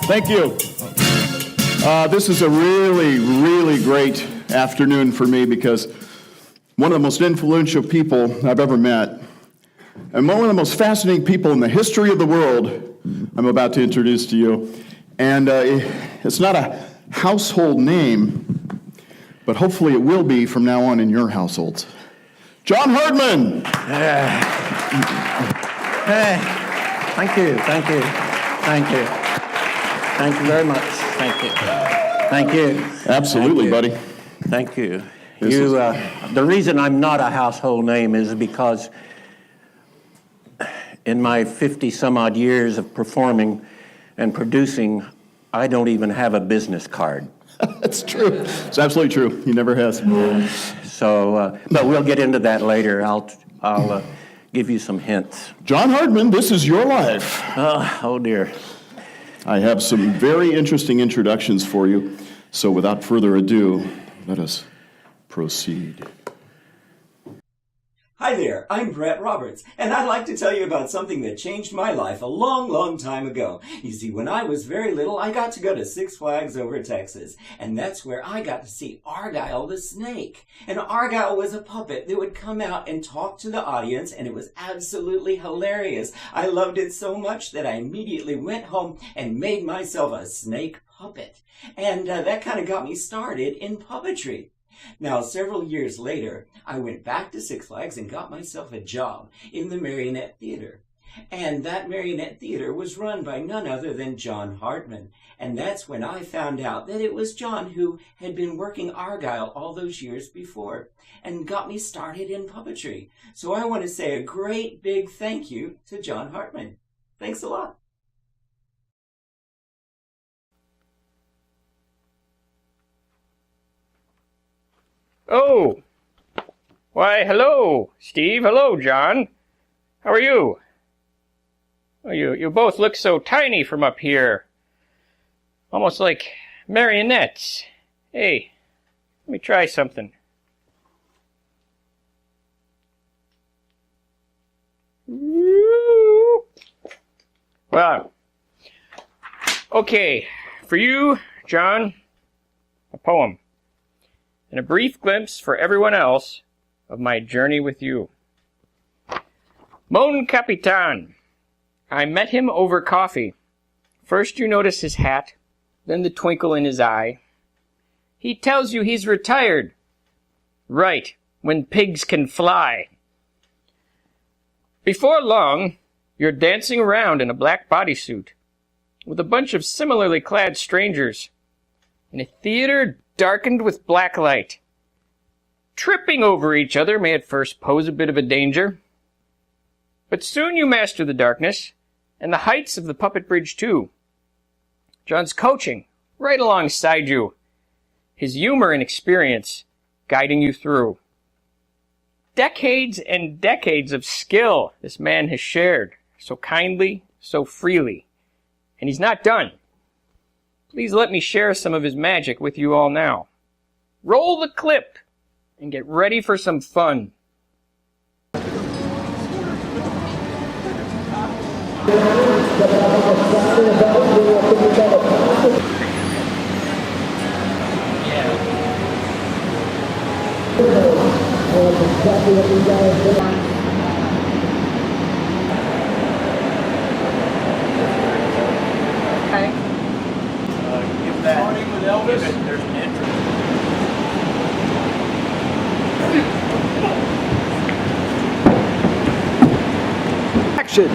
Thank you. This is a really, really great afternoon for me because one of the most influential people I've ever met and one of the most fascinating people in the history of the world I'm about to introduce to you. And it's not a household name, but hopefully it will be from now on in your households. John Hardman! Hey, thank you. Thank you very much. Thank you. Absolutely, buddy. Thank you. The reason I'm not a household name is because in my 50-some-odd years of performing and producing, I don't even have a business card. That's true. It's absolutely true. He never has. So, but we'll get into that later. I'll give you some hints. John Hardman, this is your life. Oh dear. I have some very interesting introductions for you. So without further ado, let us proceed. Hi there, I'm Brett Roberts, and I'd like to tell you about something that changed my life a long, long time ago. You see, when I was very little, I got to go to Six Flags over Texas, and that's where I got to see Argyle the Snake. And Argyle was a puppet that would come out and talk to the audience, and it was absolutely hilarious. I loved it so much that I immediately went home and made myself a snake puppet. And that kind of got me started in puppetry. Now, several years later, I went back to Six Flags and got myself a job in the Marionette Theater. And that Marionette Theater was run by none other than John Hardman. And that's when I found out that it was John who had been working Argyle all those years before and got me started in puppetry. So I want to say a great big thank you to John Hardman. Thanks a lot. Oh, why, hello, Steve. Hello, John. How are you? Oh, you both look so tiny from up here. Almost like marionettes. Hey, let me try something. Well, okay, for you, John, a poem. And a brief glimpse for everyone else of my journey with you. Mon Capitan. I met him over coffee. First you notice his hat, then the twinkle in his eye. He tells you he's retired. Right, when pigs can fly. Before long, you're dancing around in a black bodysuit with a bunch of similarly clad strangers in a theater darkened with blacklight. Tripping over each other may at first pose a bit of a danger, but soon you master the darkness and the heights of the puppet bridge too. John's coaching right alongside you, his humor and experience guiding you through. Decades and decades of skill this man has shared so kindly, so freely, and he's not done. Please let me share some of his magic with you all now. Roll the clip and get ready for some fun. Give that. Starting with Elvis. There's an entrance. Action.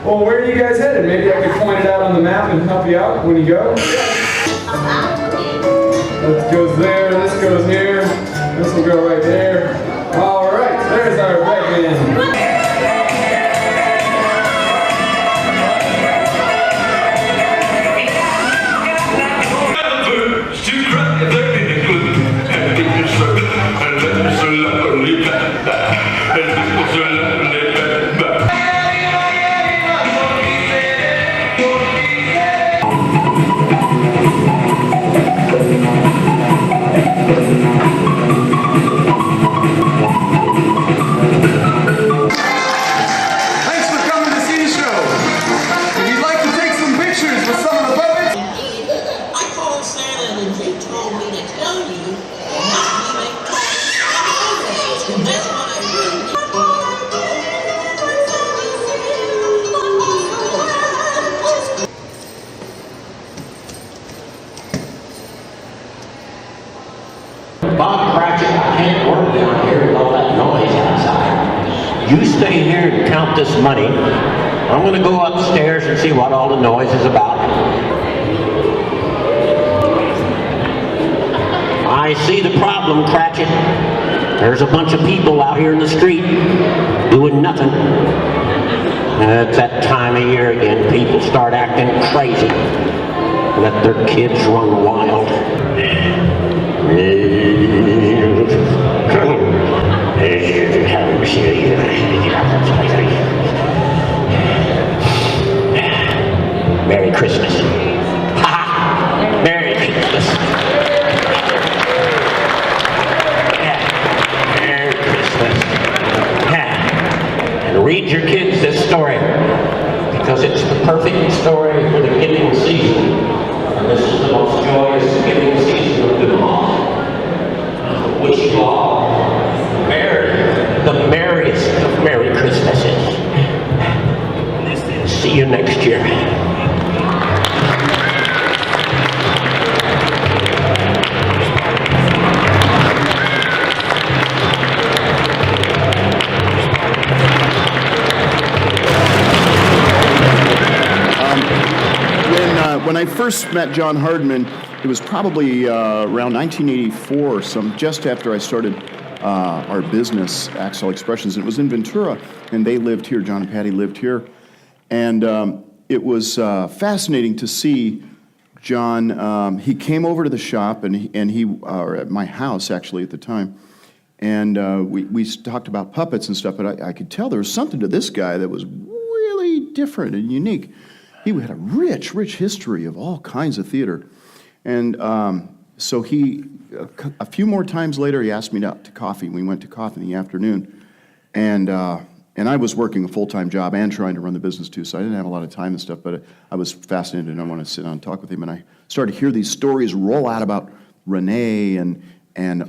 Well, where are you guys headed? Maybe I could point it out on the map and help you out when you go. This goes there, this goes here, this will go right there. All right, there's our Batman. Bob Cratchit, I can't work down here with all that noise outside. You stay here and count this money. I'm going to go upstairs and see what all the noise is about. I see the problem, Cratchit. There's a bunch of people out here in the street doing nothing. It's that time of year again. People start acting crazy. Let their kids run wild. Merry Christmas. Ha! Merry Christmas. Yeah. Merry Christmas. Yeah. And read your kids this story because it's the perfect story for the giving season. And this is the most joyous giving season of them all. I wish you all the merriest of Merry Christmases. See you next year. When I first met John Hardman, it was probably around 1984 or some, just after I started our business, Axtell Expressions. It was in Ventura, and they lived here. John and Patty lived here. And it was fascinating to see John. He came over to the shop, or at my house, actually, at the time. And we talked about puppets and stuff, but I could tell there was something to this guy that was really different and unique. He had a rich history of all kinds of theater. And so a few more times later, he asked me out to coffee. We went to coffee in the afternoon. And I was working a full-time job and trying to run the business too, so I didn't have a lot of time and stuff, but I was fascinated and I wanted to sit down and talk with him. And I started to hear these stories roll out about Renee and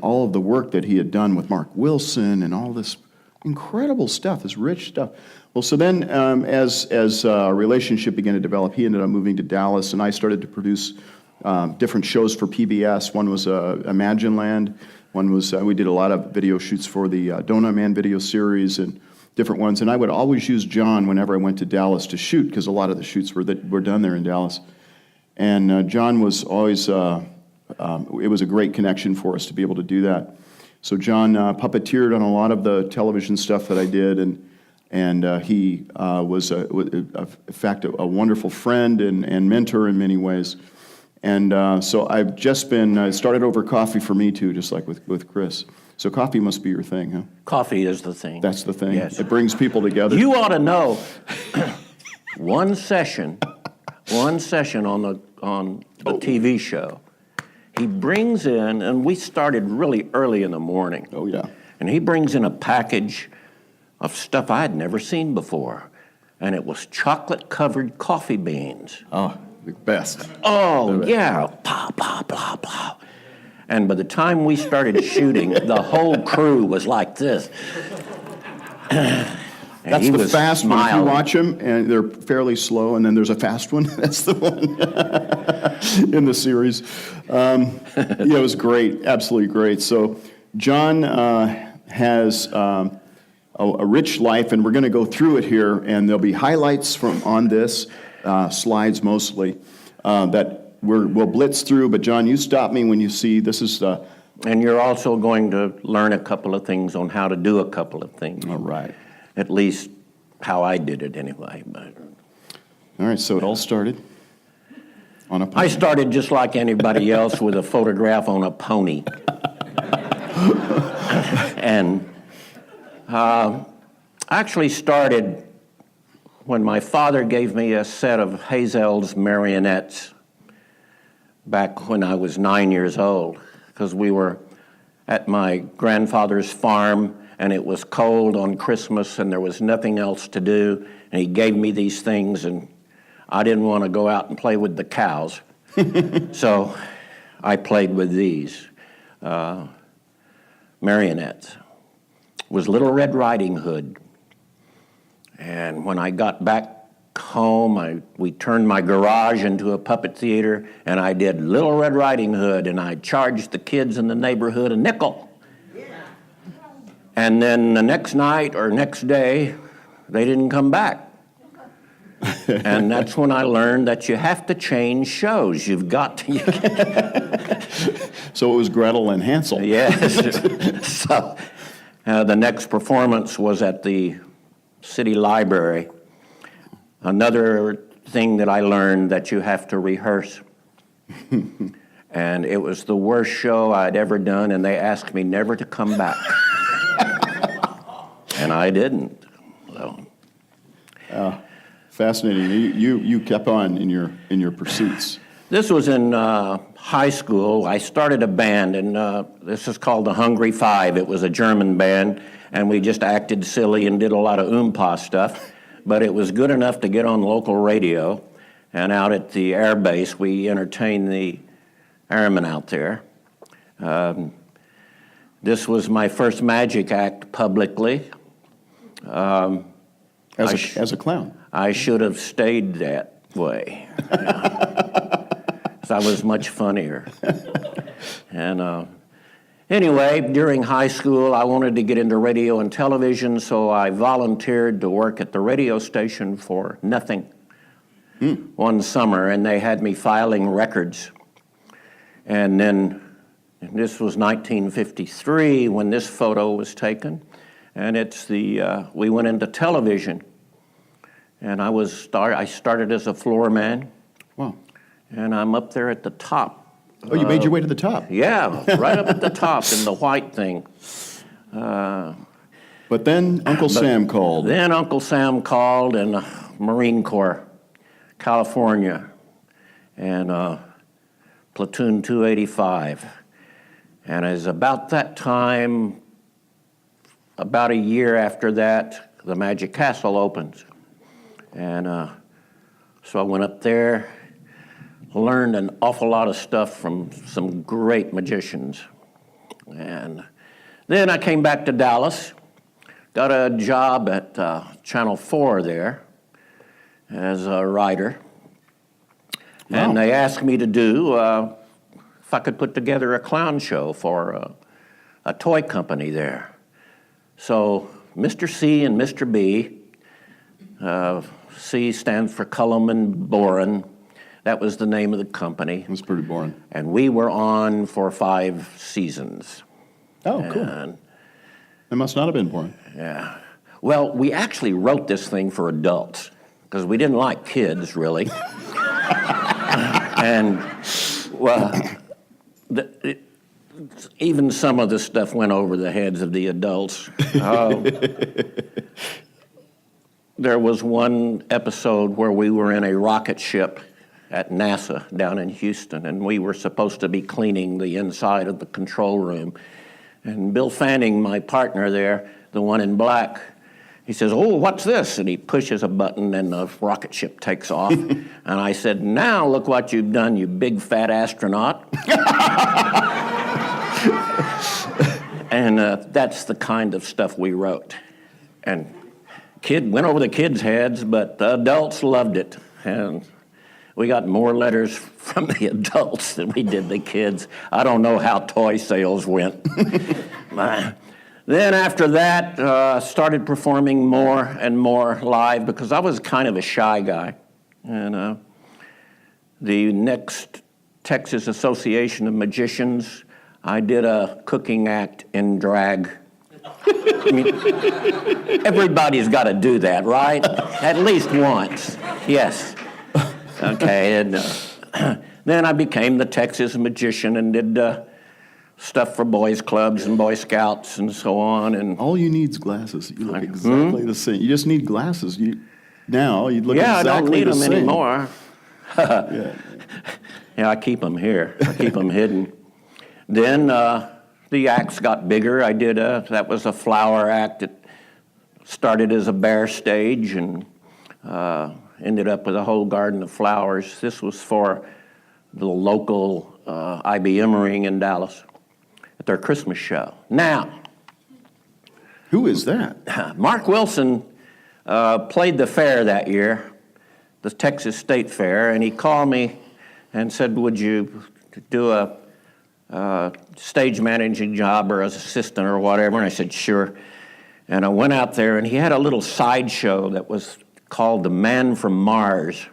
all of the work that he had done with Mark Wilson and all this incredible stuff, this rich stuff. Well, so then as our relationship began to develop, he ended up moving to Dallas, and I started to produce different shows for PBS. One was ImagineLand. One was, we did a lot of video shoots for the Donut Man video series and different ones. And I would always use John whenever I went to Dallas to shoot, because a lot of the shoots were done there in Dallas. And John was always, it was a great connection for us to be able to do that. So John puppeteered on a lot of the television stuff that I did, and he was, in fact, a wonderful friend and mentor in many ways. And so I've just been, started over coffee for me too, just like with Chris. So coffee must be your thing, huh? Coffee is the thing. That's the thing. Yes. It brings people together. You ought to know one session on the TV show. He brings in, and we started really early in the morning. Oh, yeah. And he brings in a package of stuff I had never seen before. And it was chocolate-covered coffee beans. Oh, the best. Oh, yeah. Pow, pow, pow, pow. And by the time we started shooting, the whole crew was like this. That's the fast one. If you watch them, and they're fairly slow, and then there's a fast one. That's the one in the series. Yeah, it was great, absolutely great. So John has a rich life, and we're going to go through it here, and there'll be highlights from on this, slides mostly, that we'll blitz through, but John, you stop me when you see this is... And you're also going to learn a couple of things on how to do a couple of things. all right. At least how I did it anyway. But All right, so it all started on a pony. I started just like anybody else with a photograph on a pony. And I actually started when my father gave me a set of Hazel's marionettes back when I was 9 years old, because we were at my grandfather's farm and it was cold on Christmas and there was nothing else to do, and he gave me these things and I didn't want to go out and play with the cows. So I played with these marionettes. It was Little Red Riding Hood. And when I got back home, we turned my garage into a puppet theater, and I did Little Red Riding Hood, and I charged the kids in the neighborhood a nickel. And then the next night or next day, they didn't come back. And that's when I learned that you have to change shows. You've got to. So it was Gretel and Hansel. Yes. So the next performance was at the city library. Another thing that I learned that you have to rehearse. And it was the worst show I'd ever done, and they asked me never to come back. And I didn't. So. Fascinating. You kept on in your pursuits. This was in high school. I started a band, and this is called the Hungry Five. It was a German band, and we just acted silly and did a lot of oompa stuff. But it was good enough to get on local radio, and out at the air base, we entertained the airmen out there. This was my first magic act publicly. As a clown. I should have stayed that way. 'Cause I was much funnier. And anyway, during high school, I wanted to get into radio and television, so I volunteered to work at the radio station for nothing one summer, and they had me filing records. And then this was 1953 when this photo was taken, and it's we went into television. And I started as a floor man. Wow. And I'm up there at the top. Oh, you made your way to the top. Yeah, right up at the top in the white thing. But then Uncle Sam called. Then Uncle Sam called, and Marine Corps, California, and Platoon 285. And it was about that time, about a year after that, the Magic Castle opens. And so I went up there, learned an awful lot of stuff from some great magicians. And then I came back to Dallas, got a job at Channel 4 there as a writer. Wow. And they asked me to do, if I could put together a clown show for a toy company there. So Mr. C and Mr. B, C stands for Cullum and Boren. That was the name of the company. It was pretty boring. And we were on for 5 seasons. Oh, cool. It must not have been boring. Yeah. Well, we actually wrote this thing for adults because we didn't like kids, really. And, well, even some of the stuff went over the heads of the adults. There was one episode where we were in a rocket ship at NASA down in Houston, and we were supposed to be cleaning the inside of the control room. And Bill Fanning, my partner there, the one in black, he says, "Oh, what's this?" And he pushes a button and the rocket ship takes off. And I said, "Now look what you've done, you big fat astronaut." And that's the kind of stuff we wrote. And went over the kids' heads, but the adults loved it. And we got more letters from the adults than we did the kids. I don't know how toy sales went. Then after that, started performing more and more live because I was kind of a shy guy. And the next Texas Association of Magicians, I did a cooking act in drag. I mean, everybody's got to do that, right? At least once. Yes. Okay. And then I became the Texas magician and did stuff for boys' clubs and Boy Scouts and so on. And All you need is glasses. You look exactly the same. You just need glasses. Now you look yeah, exactly I don't need the them same. anymore. Yeah. Yeah, I keep them here. I keep them hidden. Then the acts got bigger. I did that was a flower act. It started as a bare stage and ended up with a whole garden of flowers. This was for the local IBM ring in Dallas at their Christmas show. Now, Who is that? Mark Wilson played the fair that year, the Texas State Fair, and he called me and said, would you do a stage managing job or as assistant or whatever? And I said, sure. And I went out there, and he had a little sideshow that was called The Man from Mars,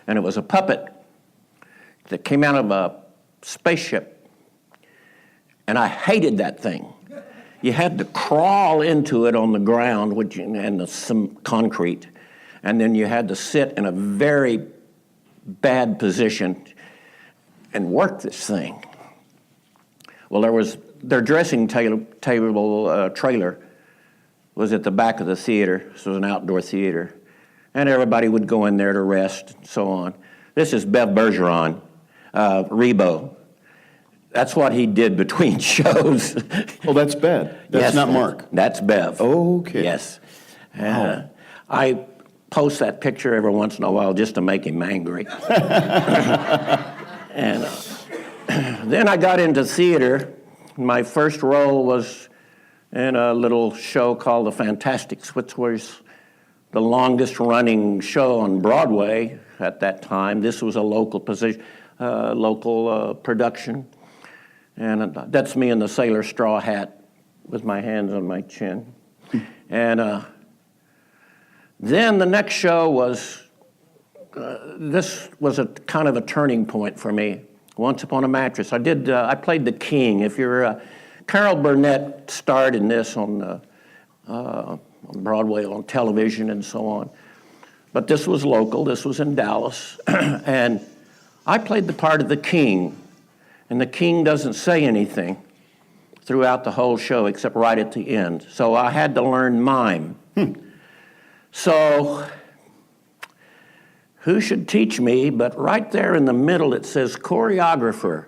and it was a puppet that came out of a spaceship, and I hated that thing. You had to crawl into it on the ground and some concrete, and then you had to sit in a very bad position and work this thing. Well, their dressing table trailer was at the back of the theater. This was an outdoor theater, and everybody would go in there to rest and so on. This is Bev Bergeron, Rebo. That's what he did between shows. Oh, that's Bev. That's Yes, not Mark. That's Bev. Okay. Yes. Wow. I post that picture every once in a while just to make him angry. And then I got into theater. My first role was in a little show called The Fantastics, which was the longest running show on Broadway at that time. This was a local production. And that's me in the sailor straw hat with my hands on my chin. And then the next show was, this was a kind of a turning point for me. Once Upon a Mattress. I played the king. If you're, Carol Burnett starred in this on Broadway, on television and so on. But this was local, this was in Dallas. And I played the part of the king. And the king doesn't say anything throughout the whole show except right at the end. So I had to learn mime. So who should teach me? But right there in the middle it says choreographer.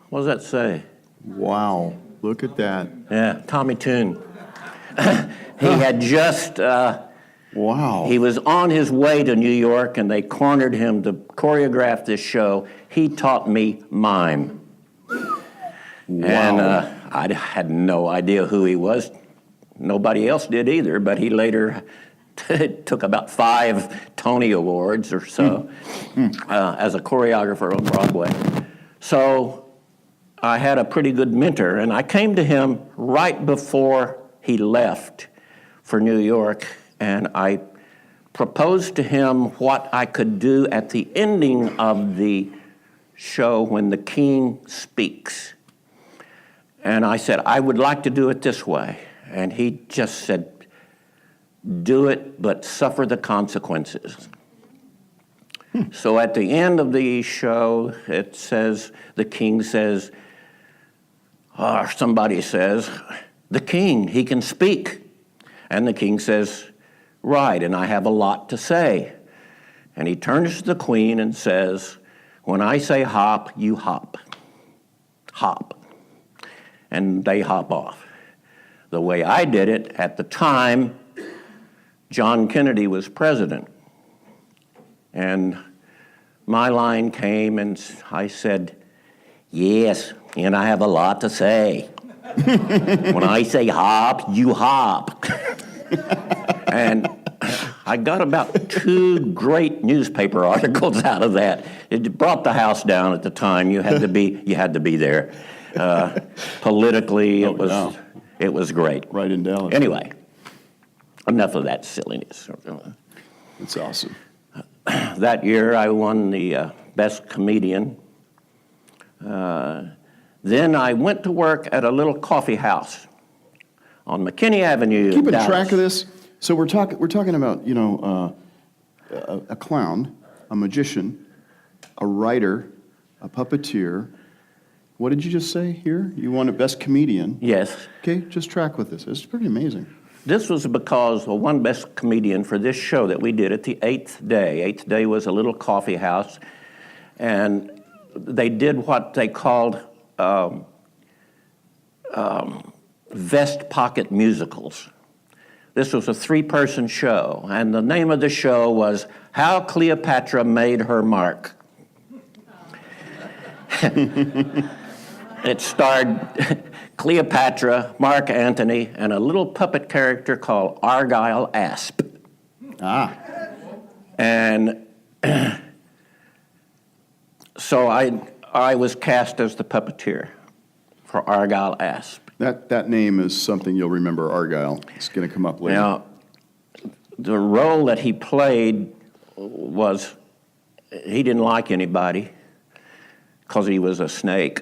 What does that say? Wow. Look at that. Yeah, Tommy Toon. He had just... Wow. He was on his way to New York, and they cornered him to choreograph this show. He taught me mime. Wow. And I had no idea who he was. Nobody else did either, but he later took about 5 Tony Awards or so as a choreographer on Broadway. So I had a pretty good mentor, and I came to him right before he left for New York, and I proposed to him what I could do at the ending of the show when the king speaks. And I said, I would like to do it this way. And he just said, do it, but suffer the consequences. So at the end of the show, it says, the king says, or somebody says, the king, he can speak. And the king says, right, and I have a lot to say. And he turns to the queen and says, when I say hop, you hop. Hop. And they hop off. The way I did it, at the time, John Kennedy was president. And my line came and I said, yes, and I have a lot to say. When I say hop, you hop. And I got about 2 great newspaper articles out of that. It brought the house down at the time. You had to be there. Politically, it It was great. Right in Dallas. Anyway, enough of that silliness. It's awesome. That year, I won the Best Comedian. Then I went to work at a little coffee house on McKinney Avenue. Keeping Dallas. track of this. So we're talking about, you know, a clown, a magician, a writer, a puppeteer. What did you just say here? You won a Best Comedian. Yes. Okay, just track with this. It's pretty amazing. This was because I won Best Comedian for this show that we did at the 8th Day. 8th Day was a little coffee house, and they did what they called vest pocket musicals. This was a 3-person show, and the name of the show was How Cleopatra Made Her Mark. It starred Cleopatra, Mark Antony, and a little puppet character called Argyle Asp. Ah. And so I was cast as the puppeteer for Argyle Asp. That name is something you'll remember, Argyle. It's going to come up later. Now, the role that he played was, he didn't like anybody because he was a snake.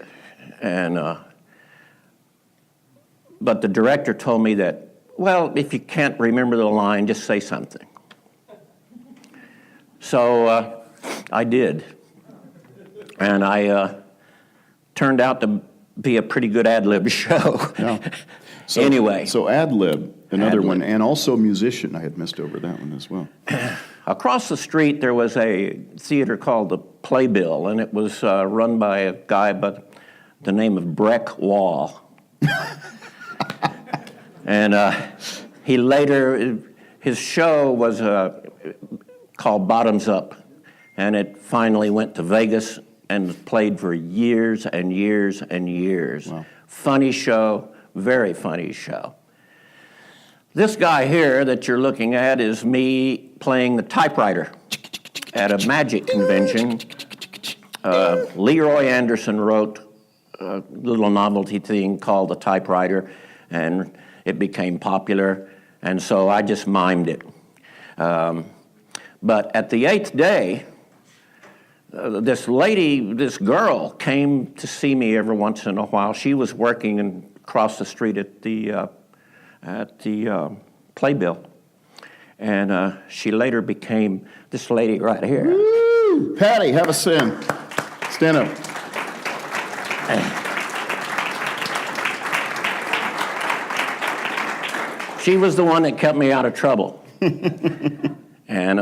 And but the director told me that, well, if you can't remember the line, just say something. So I did. And I turned out to be a pretty good ad-lib show. Yeah. So, Anyway. So ad-lib, another Ad-lib. one, and also musician. I had missed over that one as well. Across the street, there was a theater called the Playbill, and it was run by a guy by the name of Breck Wall. And he later, his show was called Bottoms Up, and it finally went to Vegas and played for years and years and years. Wow. Funny show, very funny show. This guy here that you're looking at is me playing the typewriter at a magic convention. Leroy Anderson wrote a little novelty thing called the typewriter, and it became popular, and so I just mimed it. But at the 8th day, this girl came to see me every once in a while. She was working across the street at the Playbill, and she later became this lady right here. Woo! Patty, have a sin. Stand up. She was the one that kept me out of trouble. And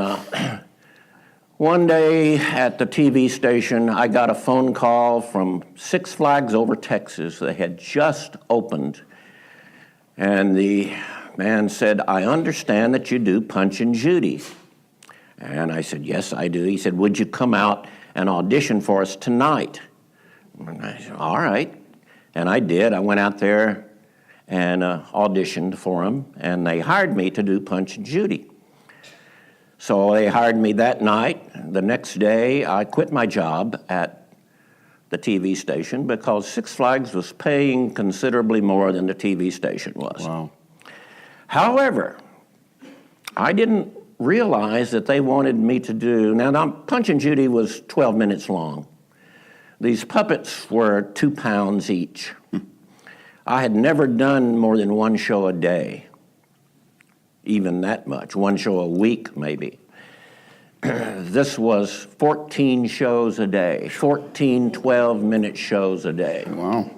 one day at the TV station, I got a phone call from Six Flags over Texas. They had just opened. And the man said, I understand that you do Punch and Judy. And I said, yes, I do. He said, would you come out and audition for us tonight? And I said, all right. And I did. I went out there and auditioned for him, and they hired me to do Punch and Judy. So they hired me that night. The next day, I quit my job at the TV station because Six Flags was paying considerably more than the TV station was. Wow. However, I didn't realize that they wanted me to do, now Punch and Judy was 12 minutes long. These puppets were 2 pounds each. I had never done more than one show a day, even that much, one show a week maybe. This was 14 shows a day, 14 12-minute shows a day. Wow.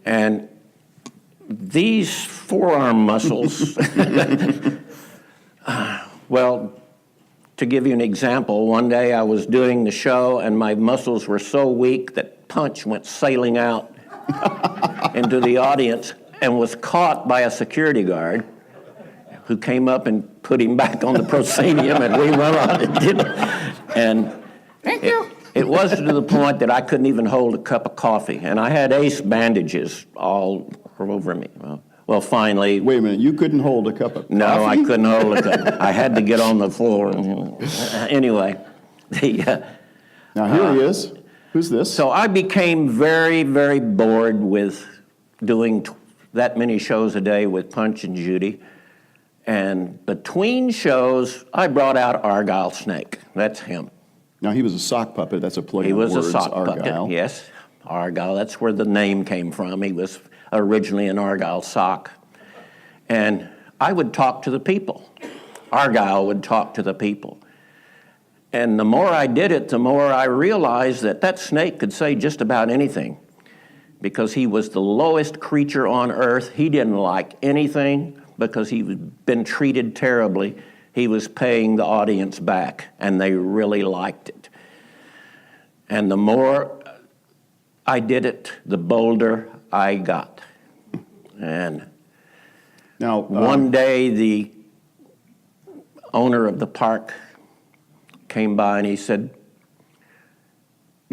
And these forearm muscles, well, to give you an example, one day I was doing the show and my muscles were so weak that Punch went sailing out into the audience and was caught by a security guard who came up and put him back on the proscenium, and we went on and did it. And it was to the point that I couldn't even hold a cup of coffee, and I had ace bandages all over me. Well, finally... Wait a minute, you couldn't hold a cup of coffee? No, I couldn't hold a cup. I had to get on the floor. Anyway, Now here he is. Who's this? so I became very, very bored with doing that many shows a day with Punch and Judy. And between shows, I brought out Argyle Snake. That's him. Now, he was a sock puppet. That's a play He on was words, a sock Argyle. puppet, yes. Argyle, that's where the name came from. He was originally an Argyle sock. And I would talk to the people. Argyle would talk to the people. And the more I did it, the more I realized that that snake could say just about anything, because he was the lowest creature on earth. He didn't like anything because he'd been treated terribly. He was paying the audience back, and they really liked it. And the more I did it, the bolder I got. And Now, one day, the owner of the park came by and he said,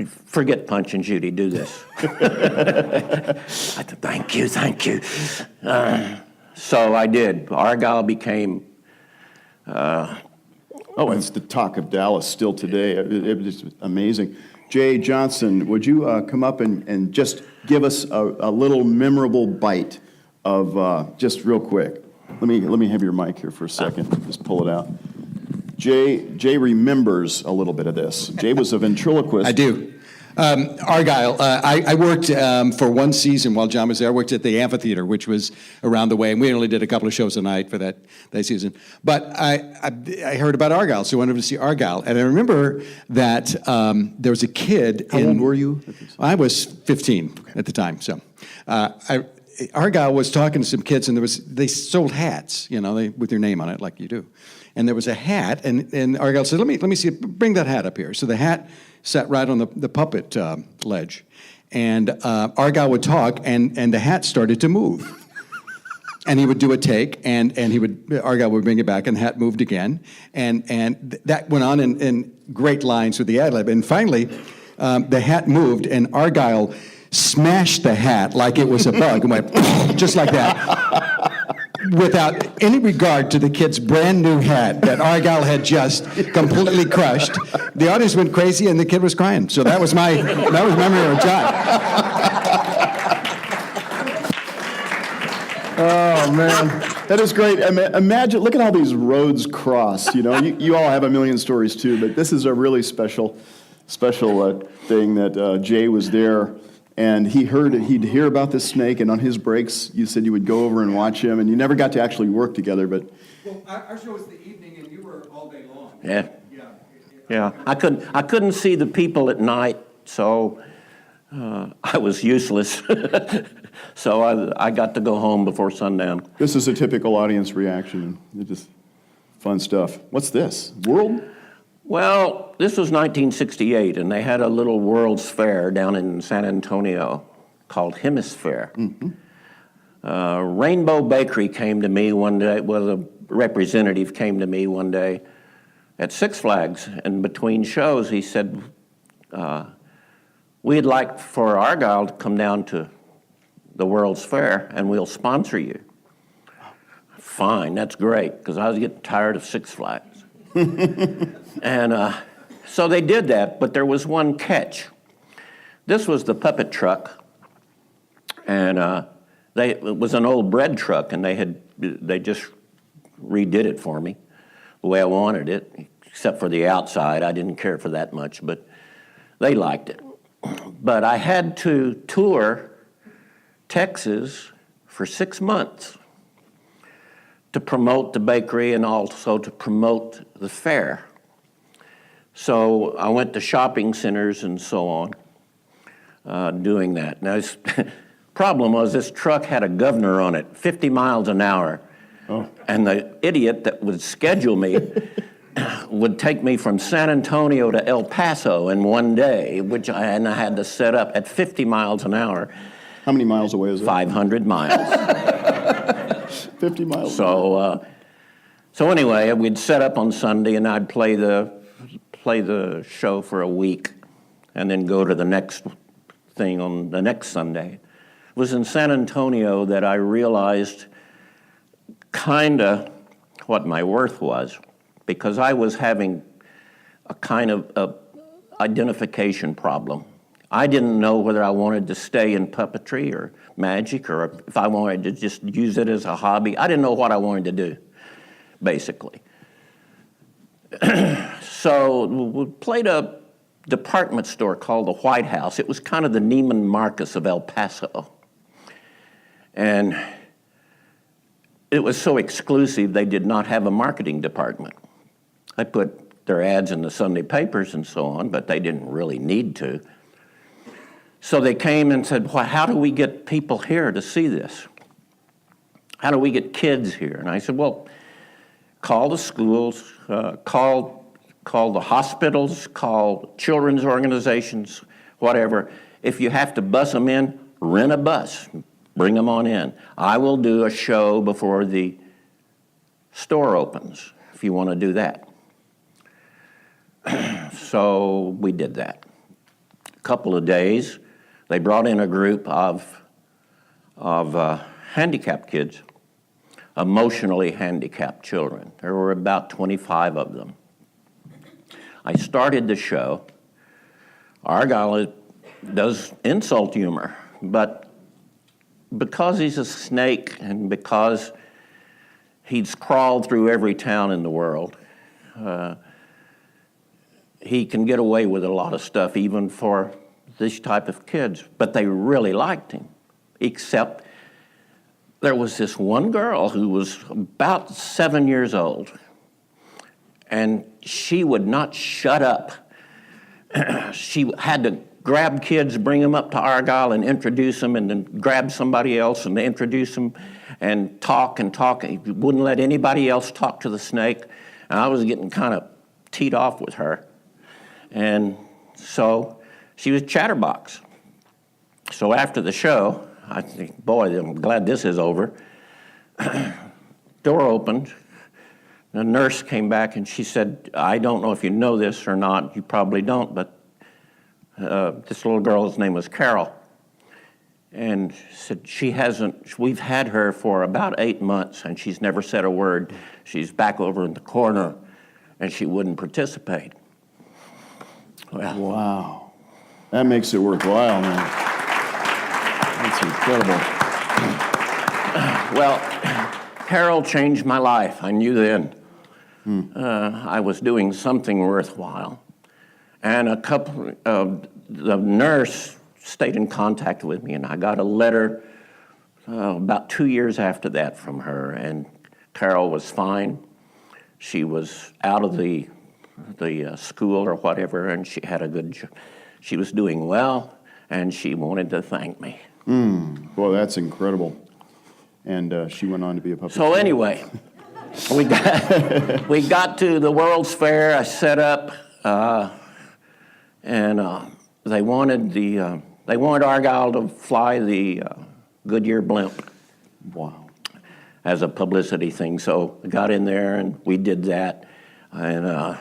"Forget Punch and Judy, do this." I said, thank you. So I did. Argyle became... it's the talk of Dallas still today. It was amazing. Jay Johnson, would you come up and just give us a little memorable bite of, just real quick. Let me have your mic here for a second. Just pull it out. Jay remembers a little bit of this. Jay was a ventriloquist. I do. Argyle, I worked for one season while John was there. I worked at the amphitheater, which was around the way, and we only did a couple of shows a night for that season. But I heard about Argyle, so I wanted to see Argyle. And I remember that there was a kid. How old were you? I was 15 at the time. So Argyle was talking to some kids, and they sold hats, with your name on it, like you do. And there was a hat, and Argyle said, let me see, bring that hat up here. So the hat sat right on the puppet ledge. And Argyle would talk, and the hat started to move. And he would do a take, and Argyle would bring it back, and the hat moved again. And that went on in great lines with the ad-lib. And finally, the hat moved, and Argyle smashed the hat like it was a bug, and went just like that. Without any regard to the kid's brand new hat that Argyle had just completely crushed. The audience went crazy and the kid was crying. So that was memory of John. Oh, man. That is great. Imagine, look at how these roads cross. You all have a million stories too, but this is a really special thing that Jay was there. And he'd hear about this snake, and on his breaks, you said you would go over and watch him, and you never got to actually work together, but... Well, our show was the evening, and you were all day long. Yeah. I couldn't see the people at night, so I was useless. So I got to go home before sundown. This is a typical audience reaction. It's just fun stuff. What's this? World? Well, this was 1968, and they had a little World's Fair down in San Antonio called HemisFair. Mm-hmm. Rainbow Bakery came to me one day, a representative came to me one day at Six Flags, and between shows he said, we'd like for Argyle to come down to the World's Fair, and we'll sponsor you. Fine, that's great, because I was getting tired of Six Flags. And so they did that, but there was one catch. This was the puppet truck, and it was an old bread truck, and they just redid it for me the way I wanted it, except for the outside. I didn't care for that much, but they liked it. But I had to tour Texas for 6 months to promote the bakery and also to promote the fair. So I went to shopping centers and so on, doing that. Now, the problem was this truck had a governor on it, 50 miles an hour. Oh. And the idiot that would schedule me would take me from San Antonio to El Paso in one day, and I had to set up at 50 miles an hour. How many miles away is it? 500 miles. 50 miles. So anyway, we'd set up on Sunday, and I'd play the show for a week, and then go to the next thing on the next Sunday. It was in San Antonio that I realized kind of what my worth was, because I was having a kind of identification problem. I didn't know whether I wanted to stay in puppetry or magic or if I wanted to just use it as a hobby. I didn't know what I wanted to do, basically. So we played a department store called the White House. It was kind of the Neiman Marcus of El Paso. And it was so exclusive, they did not have a marketing department. They put their ads in the Sunday papers and so on, but they didn't really need to. So they came and said, well, how do we get people here to see this? How do we get kids here? And I said, well, call the schools, call the hospitals, call children's organizations, whatever. If you have to bus them in, rent a bus, bring them on in. I will do a show before the store opens, if you want to do that. So we did that. A couple of days, they brought in a group of handicapped kids, emotionally handicapped children. There were about 25 of them. I started the show. Argyle does insult humor, but because he's a snake and because he's crawled through every town in the world, he can get away with a lot of stuff even for this type of kids. But they really liked him, except there was this one girl who was about 7 years old, and she would not shut up. She had to grab kids, bring them up to Argyle and introduce them, and then grab somebody else and introduce them and talk and talk. He wouldn't let anybody else talk to the snake, and I was getting kind of teed off with her. And so she was chatterbox. So after the show, I think, boy, I'm glad this is over. Door opened. The nurse came back and she said, I don't know if you know this or not, you probably don't, but this little girl's name was Carol. And said we've had her for about 8 months and she's never said a word. She's back over in the corner and she wouldn't participate. Well, Wow. That makes it worthwhile, man. That's incredible. well, Carol changed my life. I knew then. I was doing something worthwhile. And the nurse stayed in contact with me, and I got a letter about 2 years after that from her, and Carol was fine. She was out of the school or whatever, and she had a good she was doing well, and she wanted to thank me. Boy, that's incredible. And she went on to be a puppeteer. So anyway, we got to the World's Fair. I set up, and they wanted Argyle to fly the Goodyear blimp. Wow. As a publicity thing. So I got in there and we did that, and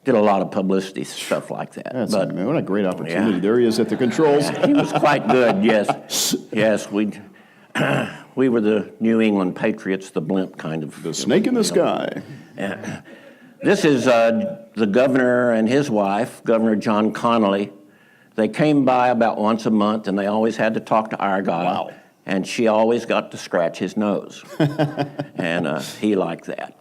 did a lot of publicity stuff like that. That's man, what a great opportunity. Yeah. There he is at the controls. Yeah, he was quite good. Yes, yes. We were the New England Patriots, the blimp kind of. The snake in the sky. Yeah. This is the governor and his wife, Governor John Connolly. They came by about once a month, and they always had to talk to Argyle. Wow. And she always got to scratch his nose, and he liked that.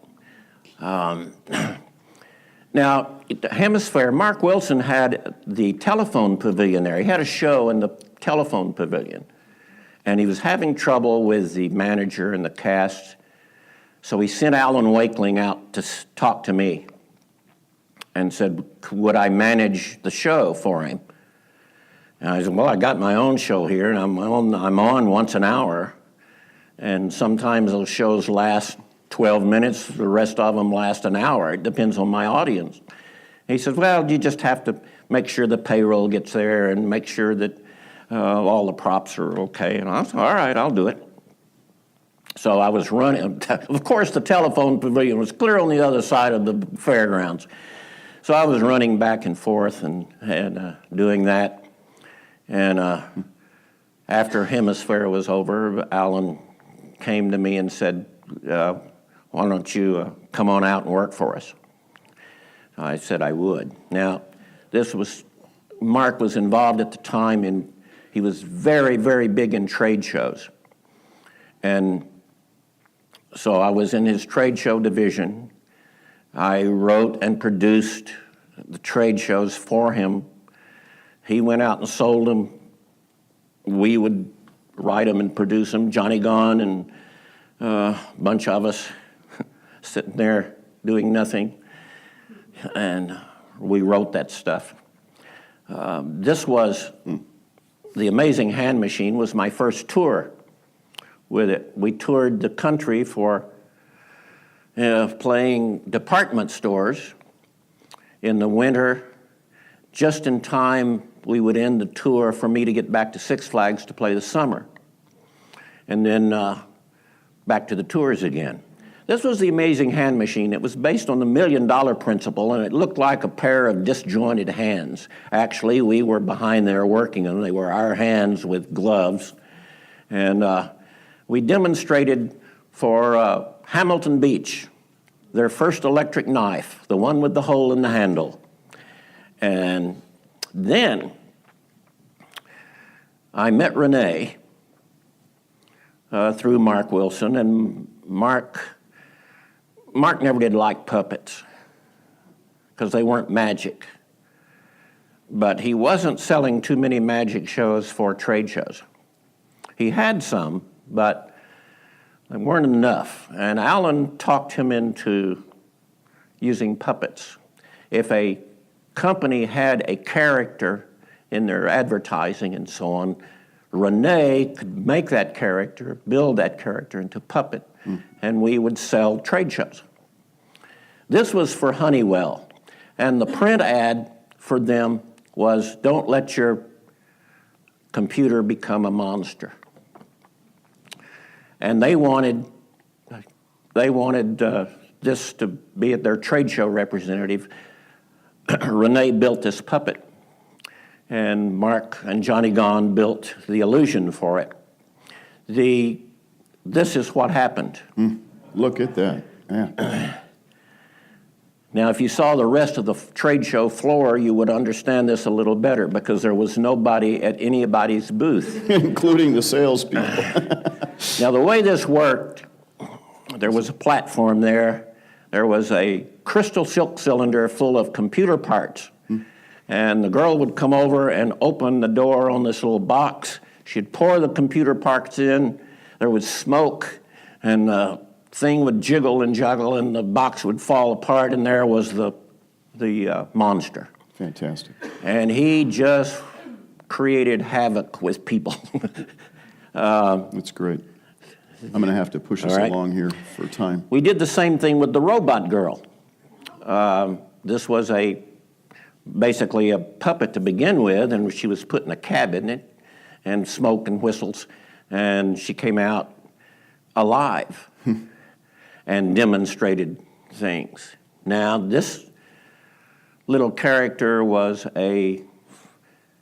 Now, at the HemisFair, Mark Wilson had the telephone pavilion there. He had a show in the telephone pavilion, and he was having trouble with the manager and the cast, so he sent Alan Wakeling out to talk to me and said, would I manage the show for him? And I said, well, I got my own show here, and I'm on once an hour, and sometimes those shows last 12 minutes, the rest of them last an hour. It depends on my audience. He said, well, you just have to make sure the payroll gets there and make sure that all the props are okay. And I said, all right, I'll do it. So I was running. Of course, the telephone pavilion was clear on the other side of the fairgrounds. So I was running back and forth and doing that. And after HemisFair was over, Alan came to me and said, why don't you come on out and work for us? I said I would. Now, Mark was involved at the time in he was very, very big in trade shows. And so I was in his trade show division. I wrote and produced the trade shows for him. He went out and sold them. We would write them and produce them. Johnny Gone and a bunch of us sitting there doing nothing. And we wrote that stuff. This was, the Amazing Hand Machine was my first tour with it. We toured the country for playing department stores in the winter. Just in time, we would end the tour for me to get back to Six Flags to play the summer. And then back to the tours again. This was the Amazing Hand Machine. It was based on the $1 Million principle, and it looked like a pair of disjointed hands. Actually, we were behind there working them. They were our hands with gloves. And we demonstrated for Hamilton Beach, their first electric knife, the one with the hole in the handle. And then I met Renee through Mark Wilson, and Mark never did like puppets because they weren't magic. But he wasn't selling too many magic shows for trade shows. He had some, but they weren't enough. And Alan talked him into using puppets. If a company had a character in their advertising and so on, Renee could make that character, build that character into puppet, and we would sell trade shows. This was for Honeywell, and the print ad for them was, "Don't let your computer become a monster." And they wanted this to be their trade show representative. Renee built this puppet, and Mark and Johnny Gone built the illusion for it. This is what happened. Look at that. Yeah. Now, if you saw the rest of the trade show floor, you would understand this a little better because there was nobody at anybody's booth. Including the salespeople. Now, the way this worked, there was a platform there. There was a crystal silk cylinder full of computer parts. And the girl would come over and open the door on this little box. She'd pour the computer parts in. There was smoke, and the thing would jiggle and juggle, and the box would fall apart, and there was the monster. Fantastic. And he just created havoc with people. That's great. I'm going to have to push us along here for time. We did the same thing with the robot girl. This was basically a puppet to begin with, and she was put in a cabinet and smoke and whistles, and she came out alive and demonstrated things. Now, this little character was a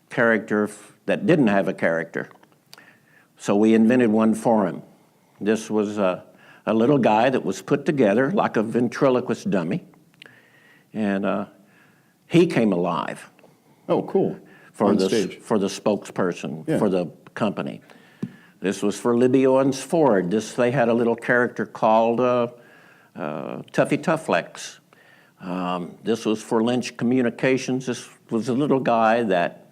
character that didn't have a character, so we invented one for him. This was a little guy that was put together like a ventriloquist dummy, and he came alive. Oh, cool. For On the stage. for the spokesperson Yeah. for the company. This was for Libby Owens Ford. They had a little character called Tuffy Tufflex. This was for Lynch Communications. This was a little guy that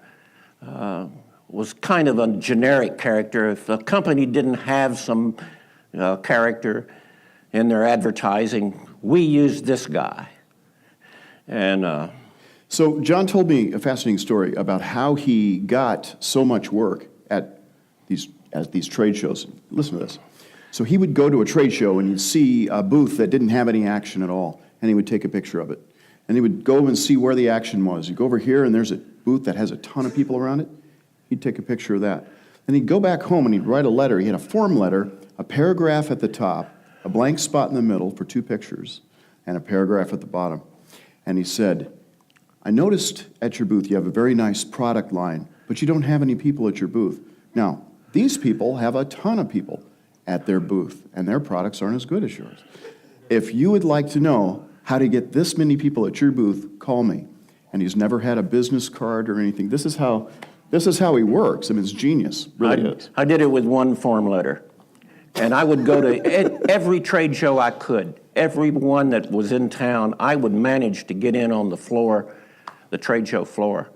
was kind of a generic character. If a company didn't have some character in their advertising, we used this guy. And So John told me a fascinating story about how he got so much work at these trade shows. Listen to this. So he would go to a trade show and he'd see a booth that didn't have any action at all, and he would take a picture of it. And he would go and see where the action was. He'd go over here and there's a booth that has a ton of people around it. He'd take a picture of that. Then he'd go back home and he'd write a letter. He had a form letter, a paragraph at the top, a blank spot in the middle for 2 pictures, and a paragraph at the bottom. And he said, "I noticed at your booth you have a very nice product line, but you don't have any people at your booth. Now, these people have a ton of people at their booth, and their products aren't as good as yours. If you would like to know how to get this many people at your booth, call me." And he's never had a business card or anything. This is how This is how he works. I mean, it's genius, really is. I did it with one form letter. And I would go to every trade show I could. Every one that was in town, I would manage to get in on the floor, the trade show floor.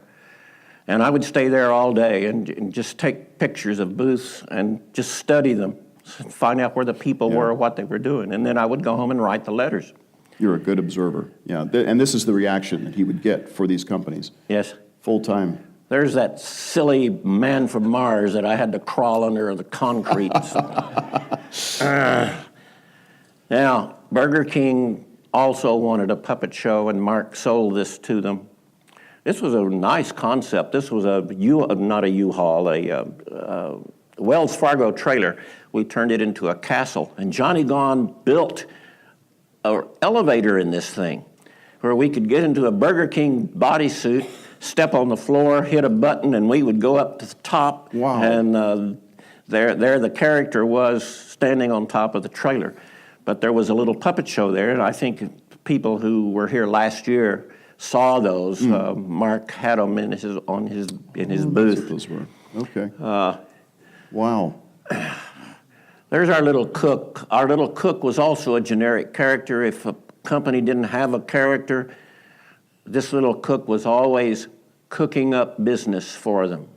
And I would stay there all day and just take pictures of booths and just study them, find out where the people were, what they were doing. And then I would go home and write the letters. You're a good observer. Yeah, and this is the reaction that he would get for these companies. Yes. Full time. There's that silly man from Mars that I had to crawl under the concrete. Now, Burger King also wanted a puppet show, and Mark sold this to them. This was a nice concept. This was not a U-Haul, a Wells Fargo trailer. We turned it into a castle, and Johnny Gone built an elevator in this thing where we could get into a Burger King bodysuit, step on the floor, hit a button, and we would go up to the top. Wow. And there the character was standing on top of the trailer. But there was a little puppet show there, and I think people who were here last year saw those. Mark had them in his booth. That's what those were. Okay. Wow. There's our little cook. Our little cook was also a generic character. If a company didn't have a character, this little cook was always cooking up business for them.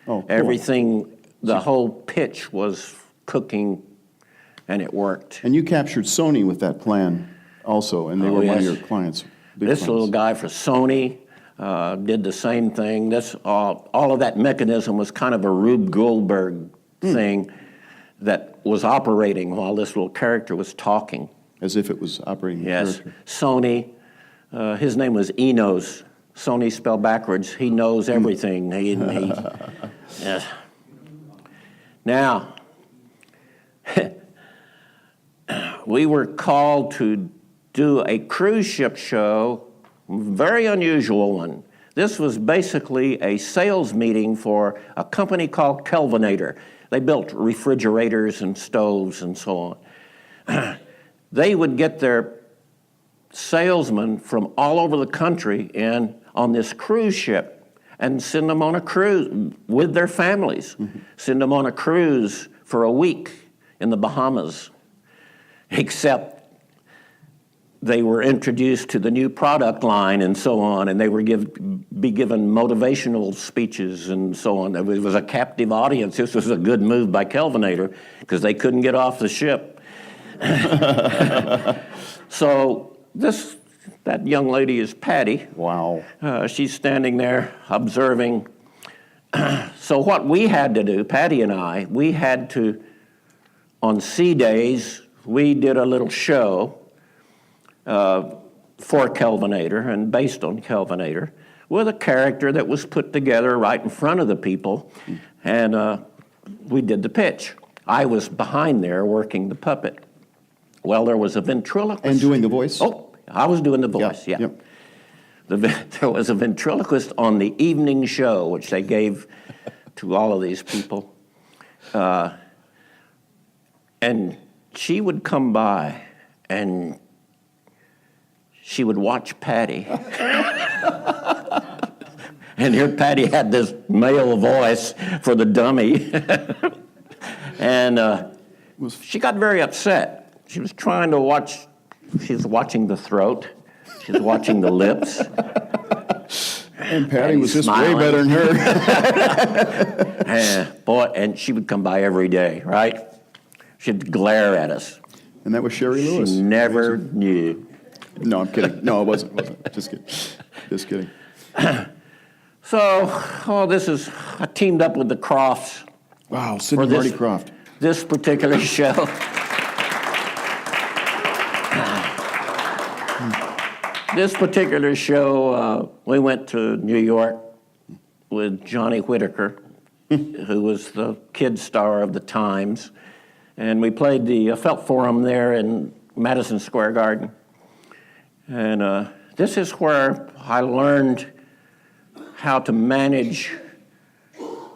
Oh, cool. Everything, the whole pitch was cooking, and it worked. And you captured Sony with that plan also, and they were one of your clients. This little guy for Sony did the same thing. All of that mechanism was kind of a Rube Goldberg thing that was operating while this little character was talking. As if it was operating the Yes, character. Sony. His name was Enos. Sony spelled backwards. He knows everything. Yes. Now, we were called to do a cruise ship show, very unusual one. This was basically a sales meeting for a company called Kelvinator. They built refrigerators and stoves and so on. They would get their salesmen from all over the country in on this cruise ship and send them on a cruise with their families. Send them on a cruise for a week in the Bahamas, except they were introduced to the new product line and so on, and they were be given motivational speeches and so on. It was a captive audience. This was a good move by Kelvinator because they couldn't get off the ship. So that young lady is Patty. Wow. She's standing there observing. So what we had to do, Patty and I, we had to, on sea days, we did a little show for Kelvinator and based on Kelvinator with a character that was put together right in front of the people, and we did the pitch. I was behind there working the puppet. Well, there was a ventriloquist. And doing the voice? Oh, I was doing the voice, yeah. Yep. There was a ventriloquist on the evening show, which they gave to all of these people. And she would come by, and she would watch Patty. And here Patty had this male voice for the dummy. And she got very upset. She was trying to watch, she was watching the throat. She was watching the lips. And Patty was just smiling. way better than her. And she would come by every day, right? She'd glare at us. And that was Sherry Lewis. She never knew. No, I'm kidding. No, it wasn't. Just kidding. Just kidding. So, I teamed up with the Crofts. Wow, Sidney For this- Marty Croft. This particular show. This particular show, we went to New York with Johnny Whitaker, who was the kid star of the Times, and we played the Felt Forum there in Madison Square Garden. And this is where I learned how to manage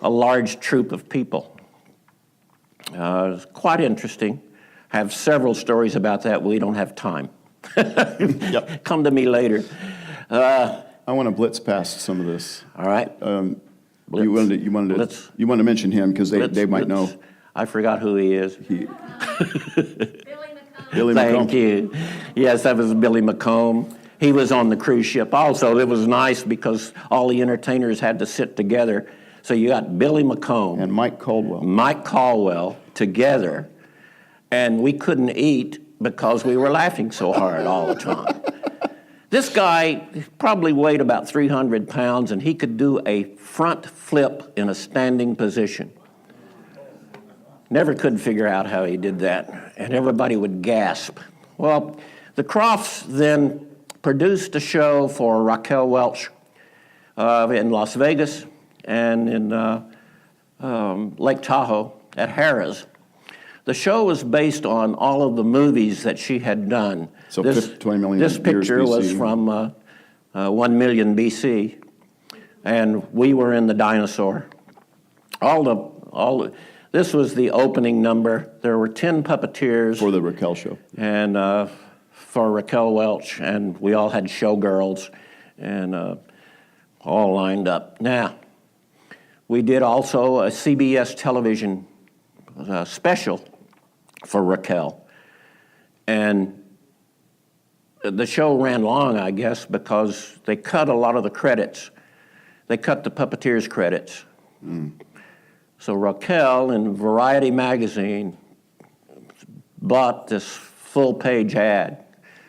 a large troop of people. It was quite interesting. I have several stories about that. We don't have time. Yep. Come to me later. I want to blitz past some of this. All right. Blitz. You wanted Blitz. to mention him because they Blitz, might know. Blitz. I forgot who he is. Billy Thank McComb. you. Yes, that was Billy McComb. He was on the cruise ship also. It was nice because all the entertainers had to sit together. So you got Billy McComb And Mike Caldwell. Mike Caldwell together, and we couldn't eat because we were laughing so hard all the time. This guy probably weighed about 300 pounds, and he could do a front flip in a standing position. Never could figure out how he did that, and everybody would gasp. Well, the Crofts then produced a show for Raquel Welch in Las Vegas and in Lake Tahoe at Harrah's. The show was based on all of the movies that she had done. So 20 million This years picture was BC. from 1 million BC, and we were in the dinosaur. This was the opening number. There were 10 puppeteers. For the Raquel show. And for Raquel Welch, and we all had showgirls, and all lined up. Now, we did also a CBS television special for Raquel, and the show ran long, I guess, because they cut a lot of the credits. They cut the puppeteers' credits. So Raquel in Variety magazine bought this full-page ad.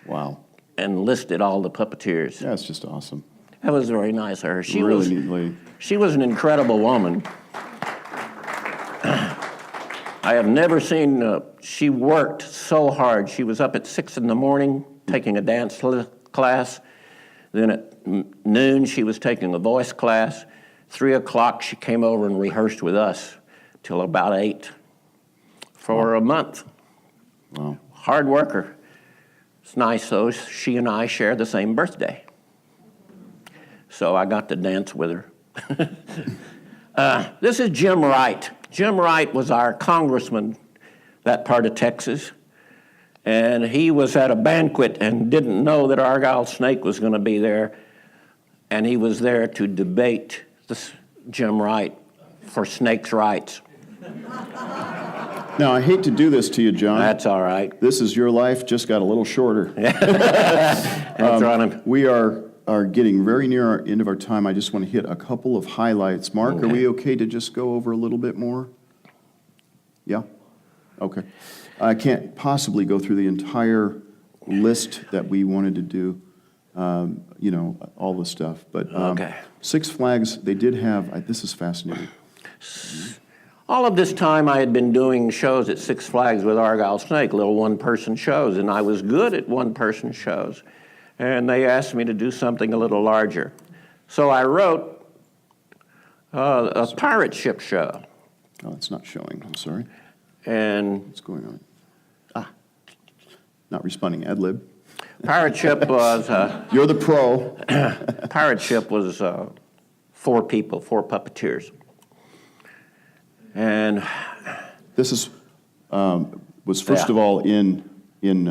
Wow. And listed all the puppeteers. That's just awesome. That was very nice of her. She Really neatly. She was an incredible woman. I have never seen, she worked so hard. She was up at 6 in the morning taking a dance class. Then at noon, she was taking a voice class. 3 o'clock, she came over and rehearsed with us till about 8 for a month. Wow. Hard worker. It's nice, though. She and I share the same birthday. So I got to dance with her. This is Jim Wright. Jim Wright was our congressman, that part of Texas. And he was at a banquet and didn't know that Argyle Snake was going to be there. And he was there to debate this Jim Wright for snakes' rights. Now, I hate to do this to you, John. That's all right. This is your life, just got a little shorter. That's right. We are getting very near our end of our time. I just want to hit a couple of highlights. Mark, Are we okay to just go over a little bit more? Yeah? Okay. I can't possibly go through the entire list that we wanted to do, all the stuff. But Okay. Six Flags, they did have, this is fascinating. All of this time I had been doing shows at Six Flags with Argyle Snake, little one-person shows, and I was good at one-person shows. And they asked me to do something a little larger. So I wrote a pirate ship show. Oh, it's not showing, I'm sorry. And What's going on? Not responding, ad lib. pirate ship was, You're the pro. pirate ship was 4 people, 4 puppeteers. And This is, was first of all in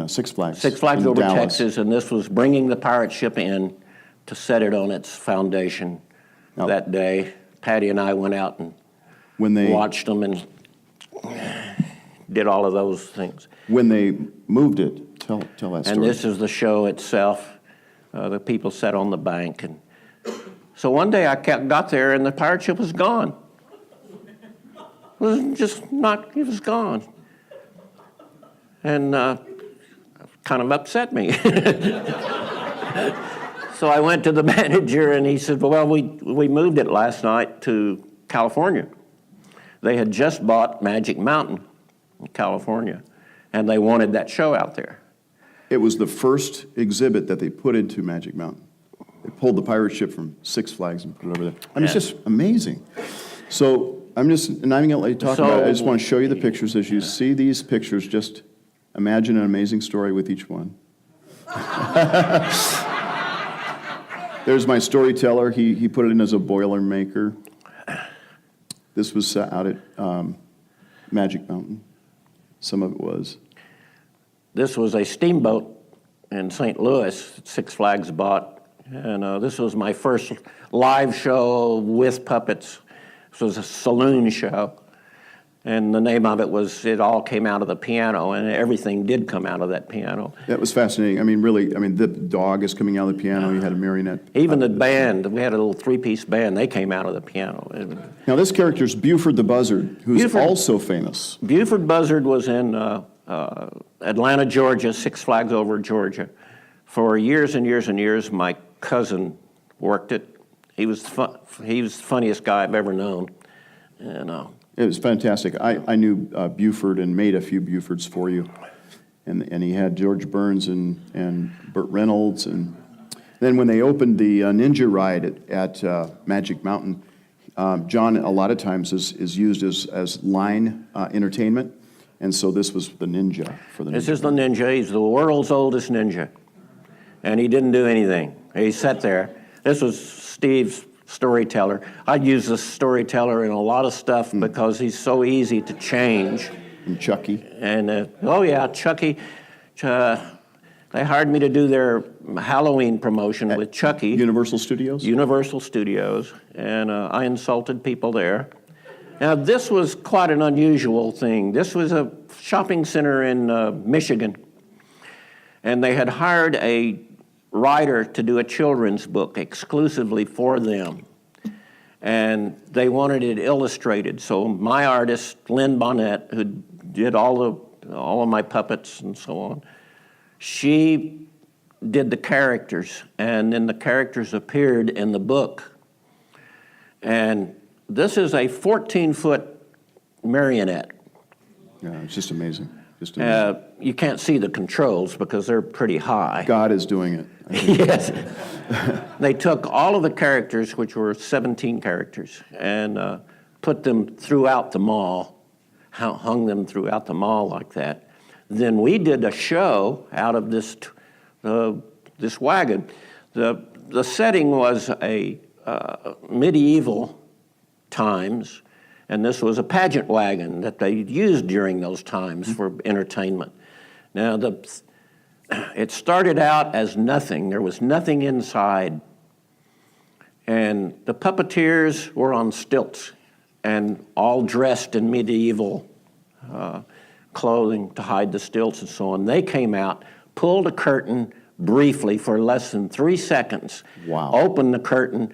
Six Flags. Six Flags in over Dallas. Texas, and this was bringing the pirate ship in to set it on its foundation Now- that day. Patty and I went out and When they watched them and did all of those things. when they moved it, tell that story. And this is the show itself. The people sat on the bank. And so one day I got there and the pirate ship was gone. It was gone. And kind of upset me. So I went to the manager and he said, well, we moved it last night to California. They had just bought Magic Mountain in California, and they wanted that show out there. It was the first exhibit that they put into Magic Mountain. They pulled the pirate ship from Six Flags and put it over there. I mean, it's just amazing. So I'm not going to let you talk about it. I just want to show you the pictures. As you see these pictures, just imagine an amazing story with each one. There's my storyteller. He put it in as a Boilermaker. This was out at Magic Mountain. Some of it was. This was a steamboat in St. Louis that Six Flags bought, and this was my first live show with puppets. This was a saloon show. And the name of it was, it all came out of the piano, and everything did come out of that piano. That was fascinating. I mean, really, I mean, the dog is coming out of the piano. You had a marionette. Even the band, we had a little three-piece band, they came out of the piano. Now, this character's Buford the Buzzard, who's also famous. Buford Buzzard was in Atlanta, Georgia, Six Flags Over Georgia. For years and years and years, my cousin worked it. He was the funniest guy I've ever known. And it was fantastic. I knew Buford and made a few Bufords for you. And he had George Burns and Burt Reynolds. And then when they opened the Ninja Ride at Magic Mountain, John a lot of times is used as line entertainment. And so this was the ninja for the ninja. This is the ninja. He's the world's oldest ninja. And he didn't do anything. He sat there. This was Steve's storyteller. I'd use this storyteller in a lot of stuff because he's so easy to change. And Chucky. And, oh yeah, Chucky. They hired me to do their Halloween promotion with Chucky. Universal Studios? Universal Studios. And I insulted people there. Now, this was quite an unusual thing. This was a shopping center in Michigan. And they had hired a writer to do a children's book exclusively for them. And they wanted it illustrated. So my artist, Lynn Bonnet, who did all of my puppets and so on, she did the characters. And then the characters appeared in the book. And this is a 14-foot marionette. Yeah, it's just amazing. Just amazing. You can't see the controls because they're pretty high. God is doing it. Yes. They took all of the characters, which were 17 characters, and put them throughout the mall, hung them throughout the mall like that. Then we did a show out of this wagon. The setting was a medieval times, and this was a pageant wagon that they used during those times for entertainment. Now, it started out as nothing. There was nothing inside. And the puppeteers were on stilts and all dressed in medieval clothing to hide the stilts and so on. They came out, pulled a curtain briefly for less than 3 seconds, opened the curtain,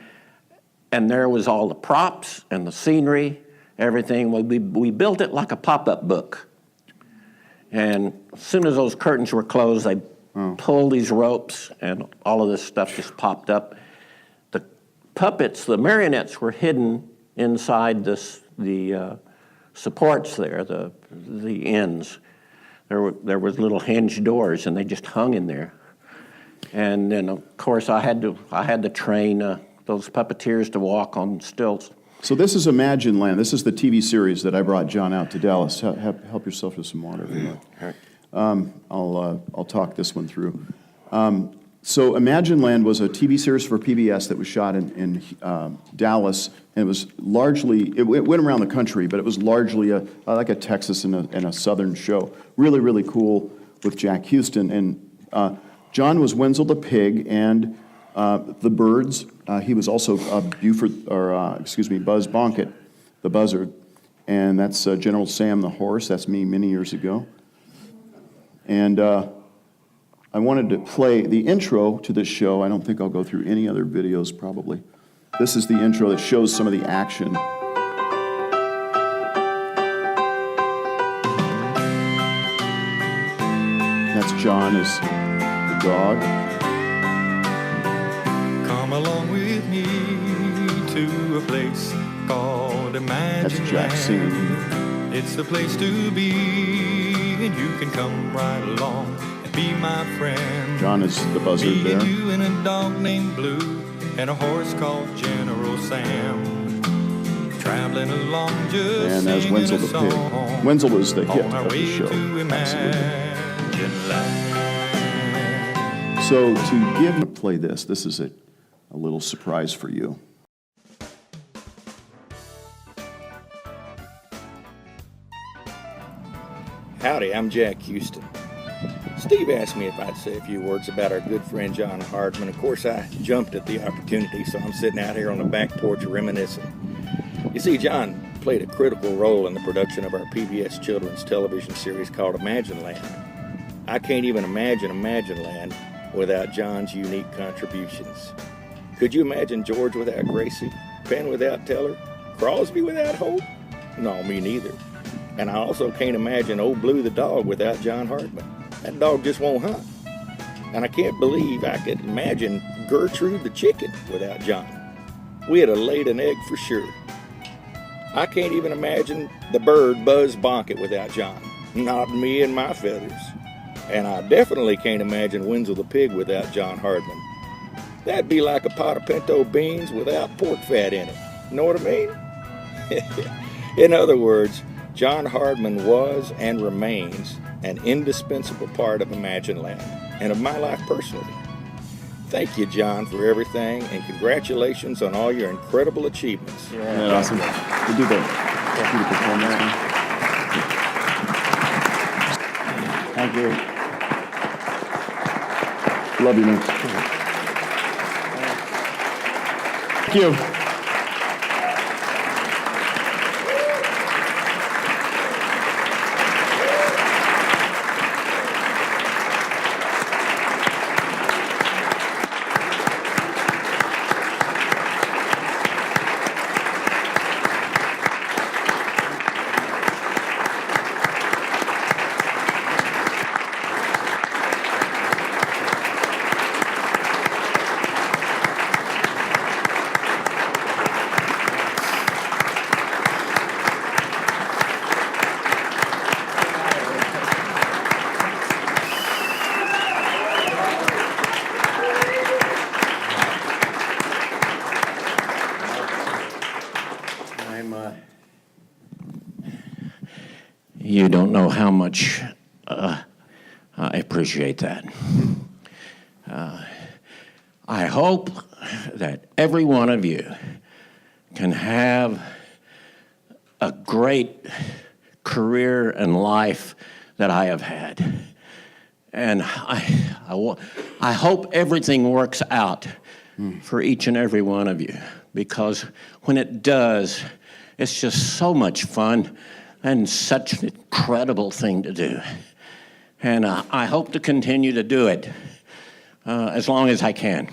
and there was all the props and the scenery, everything. We built it like a pop-up book. And as soon as those curtains were closed, they pulled these ropes, and all of this stuff just popped up. The puppets, the marionettes, were hidden inside the supports there, the ends. There was little hinged doors, and they just hung in there. And then, of course, I had to train those puppeteers to walk on stilts. So this is ImagineLand. This is the TV series that I brought John out to Dallas. Help yourself to some water. I'll talk this one through. So ImagineLand was a TV series for PBS that was shot in Dallas, and it was largely, it went around the country, but it was largely like a Texas and a Southern show. Really, really cool with Jack Houston. And John was Wenzel the pig and the birds. He was also Buzz Bonkett, the buzzard. And that's General Sam the horse. That's me many years ago. And I wanted to play the intro to this show. I don't think I'll go through any other videos, probably. This is the intro that shows some of the action. That's John as the dog. Come along with me to a place called ImagineLand. That's Jack singing. It's the place to be, and you can come right along and be my friend. John is the buzzard me there. And you and a dog named Blue and a horse called General Sam. Traveling along just and as Wenzel the pig. Wenzel is the hit of the show. So to play this is a little surprise for you. Howdy, I'm Jack Houston. Steve asked me if I'd say a few words about our good friend John Hardman. Of course, I jumped at the opportunity, so I'm sitting out here on the back porch reminiscing. You see, John played a critical role in the production of our PBS children's television series called ImagineLand. I can't even imagine ImagineLand without John's unique contributions. Could you imagine George without Gracie, Penn without Teller, Crosby without Hope? No, me neither. And I also can't imagine Old Blue the dog without John Hardman. That dog just won't hunt. And I can't believe I could imagine Gertrude the chicken without John. We'd have laid an egg for sure. I can't even imagine the bird Buzz Bonket without John. Not me and my feathers. And I definitely can't imagine Wenzel the pig without John Hardman. That'd be like a pot of pinto beans without pork fat in it. Know what I mean? In other words, John Hardman was and remains an indispensable part of ImagineLand and of my life personally. Thank you, John, for everything, and congratulations on all your incredible achievements. Yeah, awesome. We do the performance. Thank you. Love you, man. Thank you. You don't know how much I appreciate that. I hope that every one of you can have a great career and life that I have had. And I hope everything works out for each and every one of you, because when it does, it's just so much fun and such an incredible thing to do. And I hope to continue to do it as long as I can.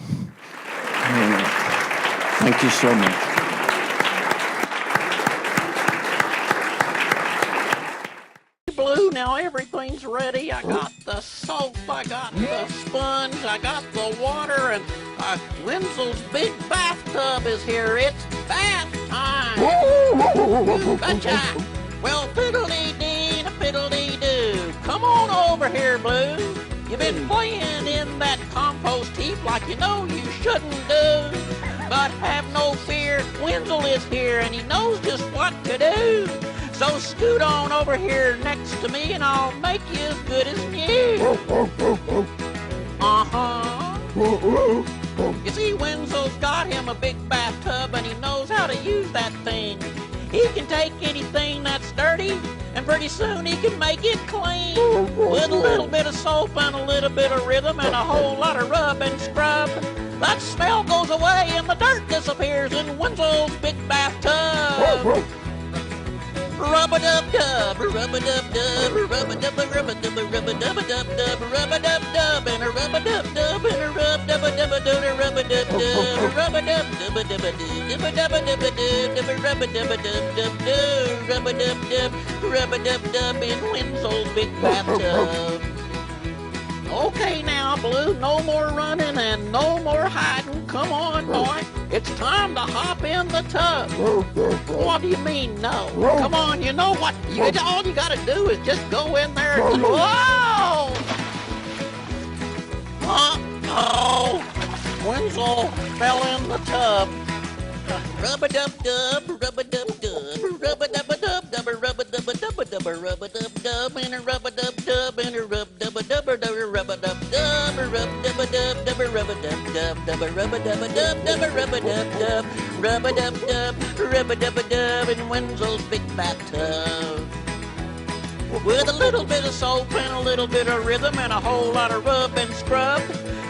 Thank you so much. Blue, now everything's ready. I got the soap, I got the sponge, I got the water, and Wenzel's big bathtub is here. It's bath time. You betcha. Well, fiddle-dee-dee and a fiddle-dee-doo. Come on over here, Blue. You've been playing in that compost heap like you know you shouldn't do. But have no fear, Wenzel is here and he knows just what to do. So scoot on over here next to me and I'll make you as good as new. Uh-huh. You see, Wenzel's got him a big bathtub and he knows how to use that thing. He can take anything that's dirty, and pretty soon he can make it clean. With a little bit of soap and a little bit of rhythm and a whole lot of rub and scrub, that smell goes away and the dirt disappears in Wenzel's big bathtub. Rub-a-dub-dub, rub-a-dub-dub, rub-a-dub-dub, rub-a-dub-dub, rub-a-dub-dub, rub-a-dub-dub, and a rub-a-dub-dub, and a rub-dub-a-dub-a-dub, and a rub-a-dub-dub, rub-a-dub-dub-a-dub, rub-a-dub-a-dub-dub, rub-a-dub-dub, rub-a-dub-dub in Wenzel's big bathtub. Okay now, Blue, no more running and no more hiding. Come on, boy. It's time to hop in the tub. What do you mean, no? Come on, you know what? All you gotta do is just go in there and... Whoa! Uh-oh! Wenzel fell in the tub. Rub-a-dub-dub, rub-a-dub-dub, rub-a-dub-a-dub, rub-a-dub-a-dub-a-dub, rub-a-dub-dub, and a rub-a-dub-dub, and a rub-dub-a-dub, rub-a-dub-dub, rub-a-dub-dub, rub-a-dub-dub, rub-a-dub-a-dub, rub-a-dub-dub, rub-a-dub-dub, rub-a-dub-a-dub in Wenzel's big bathtub. With a little bit of soap and a little bit of rhythm and a whole lot of rub and scrub,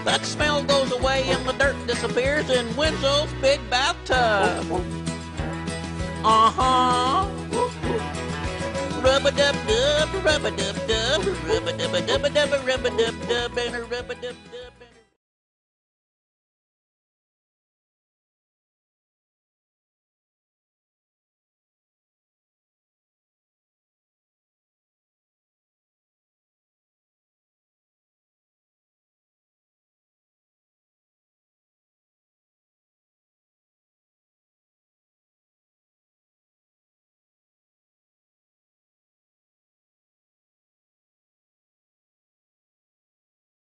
that smell goes away and the dirt disappears in Wenzel's big bathtub. Uh-huh. Rub-a-dub-dub, rub-a-dub-dub, rub-a-dub-a-dub-a-dub, rub-a-dub-dub, and a rub-a-dub-dub.